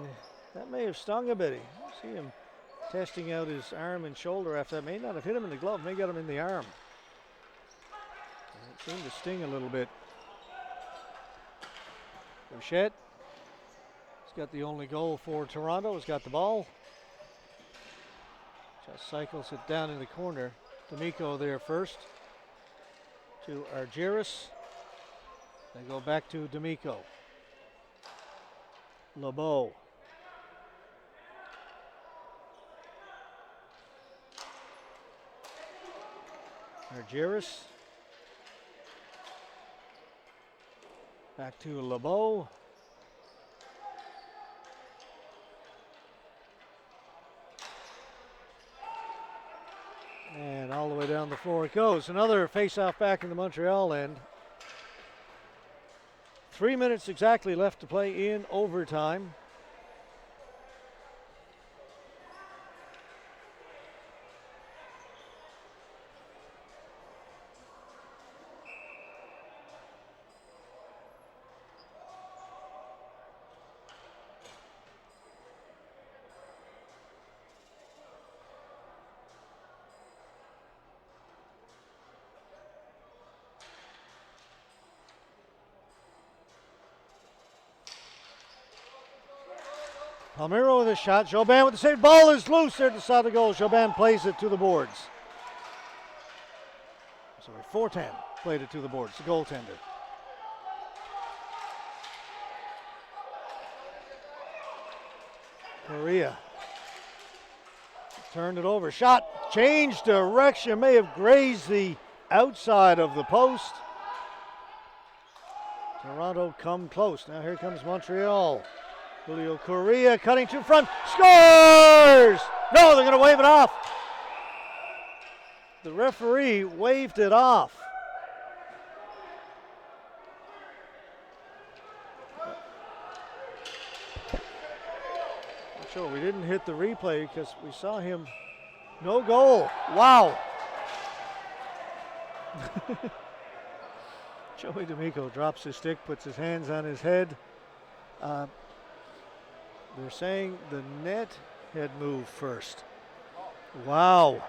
that may have stung a bit. You see him testing out his arm and shoulder after that. May not have hit him in the glove, may get him in the arm. It seemed to sting a little bit. Rochette. He's got the only goal for Toronto. He's got the ball. Just cycles it down in the corner. D'Amico there first to Argyris. They go back to D'Amico. LeBeau. Argyris. Back to LeBeau. And all the way down the floor it goes. Another face-off back in the Montreal end. 3 minutes exactly left to play in overtime. Palmiro with a shot. Joban with the save. Ball is loose there at the side of the goal. Joban plays it to the boards. Sorry, Fortin played it to the boards, the goaltender. Correa turned it over. Shot, changed direction, may have grazed the outside of the post. Toronto come close. Now here comes Montreal. Julio Correa cutting to front, scores! No, they're going to wave it off. The referee waved it off. Not sure, we didn't hit the replay because we saw him, no goal. Wow. Joey D'Amico drops his stick, puts his hands on his head. They're saying the net had moved first. Wow.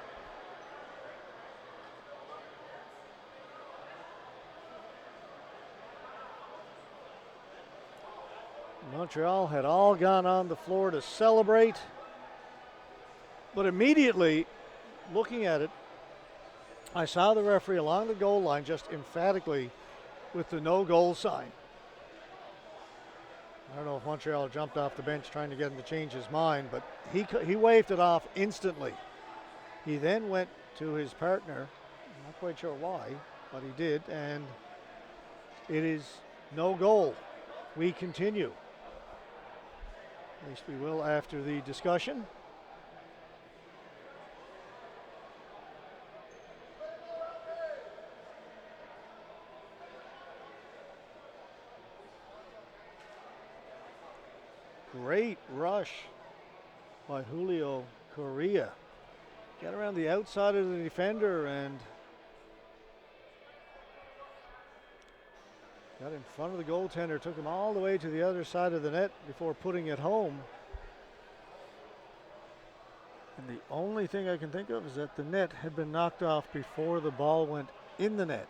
Montreal had all gone on the floor to celebrate. But immediately, looking at it, I saw the referee along the goal line just emphatically with the no goal sign. I don't know if Montreal jumped off the bench trying to get him to change his mind, but he waved it off instantly. He then went to his partner, I'm not quite sure why, but he did, and it is no goal. We continue. At least we will after the discussion. Great rush by Julio Correa. Got around the outside of the defender and got in front of the goaltender, took him all the way to the other side of the net before putting it home. And the only thing I can think of is that the net had been knocked off before the ball went in the net.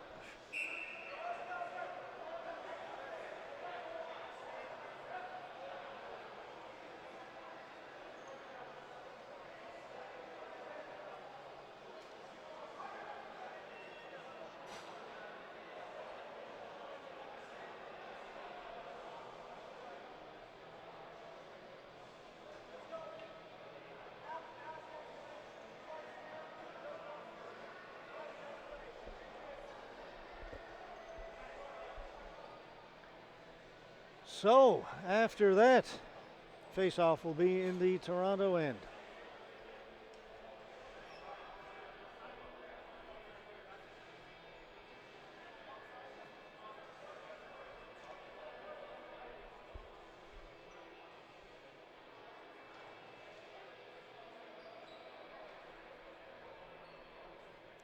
So after that, face-off will be in the Toronto end.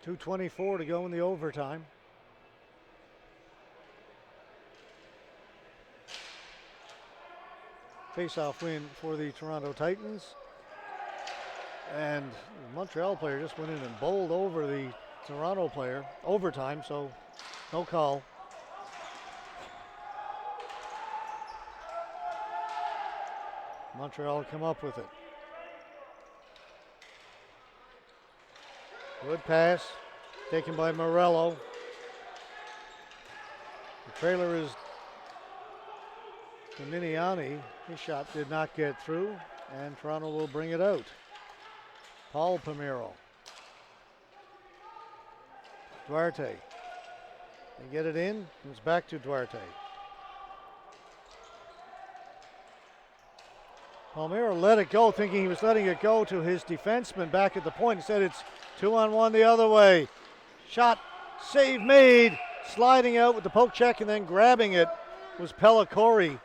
.224 to go in the overtime. Face-off win for the Toronto Titans. And the Montreal player just went in and bowled over the Toronto player. Overtime, so no call. Montreal come up with it. Good pass, taken by Morello. The trailer is to Miniani. His shot did not get through, and Toronto will bring it out. Paul Palmeiro. Duarte. They get it in. Comes back to Duarte. Palmeiro let it go, thinking he was letting it go to his defenseman back at the point. Instead, it's 2-on-1 the other way. Shot, save made. Sliding out with the poke check and then grabbing it was Pellicori.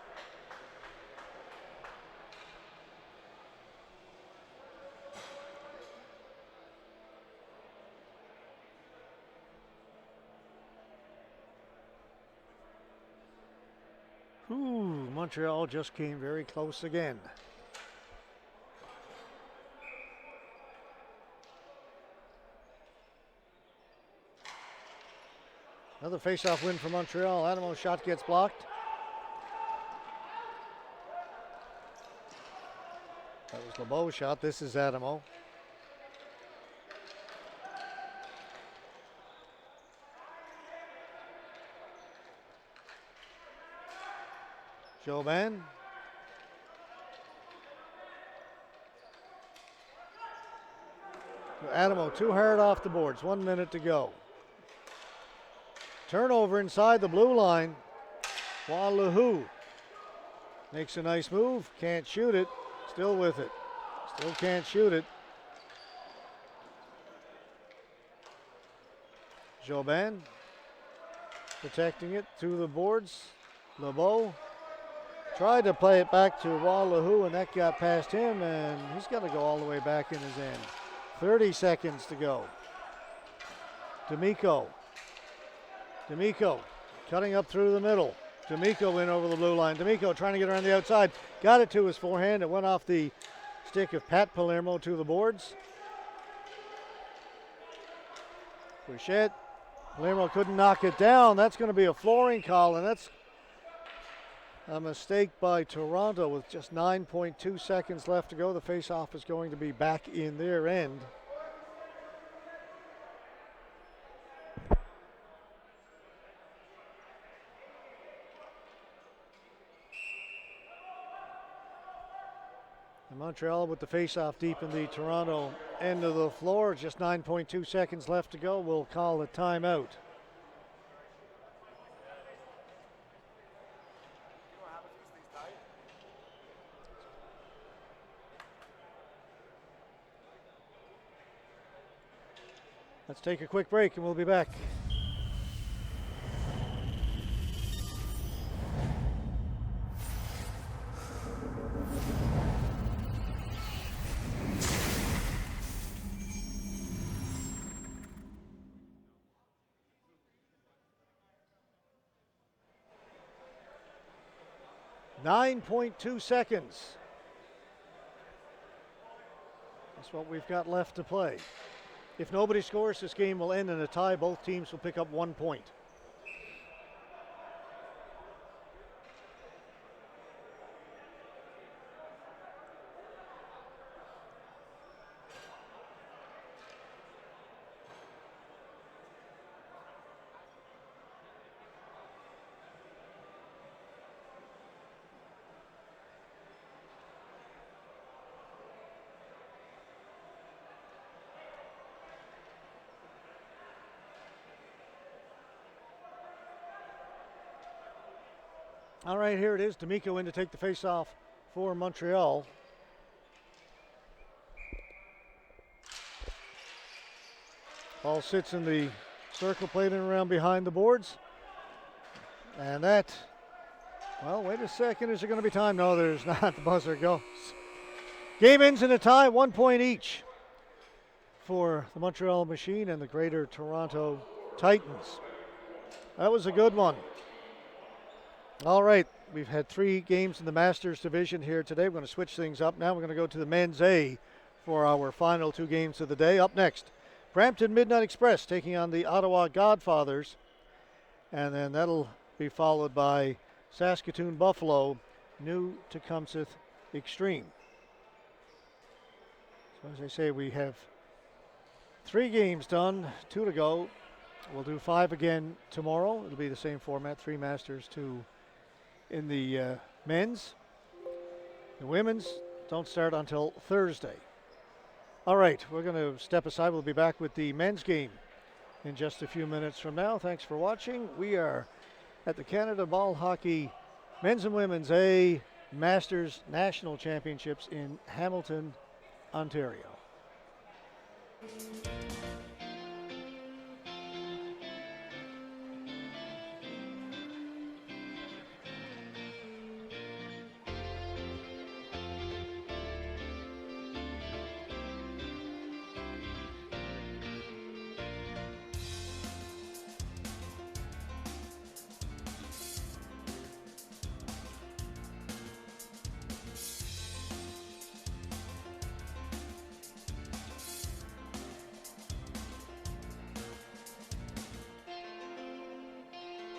Montreal just came very close again. Another face-off win for Montreal. Adamo's shot gets blocked. That was LeBeau's shot. This is Adamo. Jobin. Adamo too hard off the boards. 1 minute to go. Turnover inside the blue line. Walahu makes a nice move. Can't shoot it. Still with it. Still can't shoot it. Jobin protecting it to the boards. LeBeau tried to play it back to Walahu, and that got past him, and he's got to go all the way back in his end. 30 seconds to go. D'Amico cutting up through the middle. D'Amico in over the blue line. D'Amico trying to get around the outside. Got it to his forehand. It went off the stick of Pat Palermo to the boards. Bouchette. Palermo couldn't knock it down. That's going to be a flooring call, and that's a mistake by Toronto with just 9.2 seconds left to go. The face-off is going to be back in their end. And Montreal with the face-off deep in the Toronto end of the floor. Just 9.2 seconds left to go. We'll call a timeout. Let's take a quick break and we'll be back. 9.2 seconds. That's what we've got left to play. If nobody scores, this game will end in a tie. Both teams will pick up 1 point. All right, here it is. D'Amico in to take the face-off for Montreal. Ball sits in the circle plate and around behind the boards. And that, well, wait a second. Is there going to be time? No, there's not. The buzzer goes. Game ends in a tie, 1 point each for the Montreal Machine and the Greater Toronto Titans. That was a good one. All right, we've had 3 games in the Masters division here today. We're going to switch things up now. We're going to go to the men's A for our final 2 games of the day. Up next, Brampton Midnight Express taking on the Ottawa Godfathers. And then that'll be followed by Saskatoon Buffalo, New Tecumseh Extreme. So as I say, we have 3 games done, 2 to go. We'll do 5 again tomorrow. It'll be the same format, 3 Masters, 2 in the men's. The women's don't start until Thursday. All right, we're going to step aside. We'll be back with the men's game in just a few minutes from now. Thanks for watching. We are at the Canada Ball Hockey Men's and Women's A Masters National Championships in Hamilton, Ontario.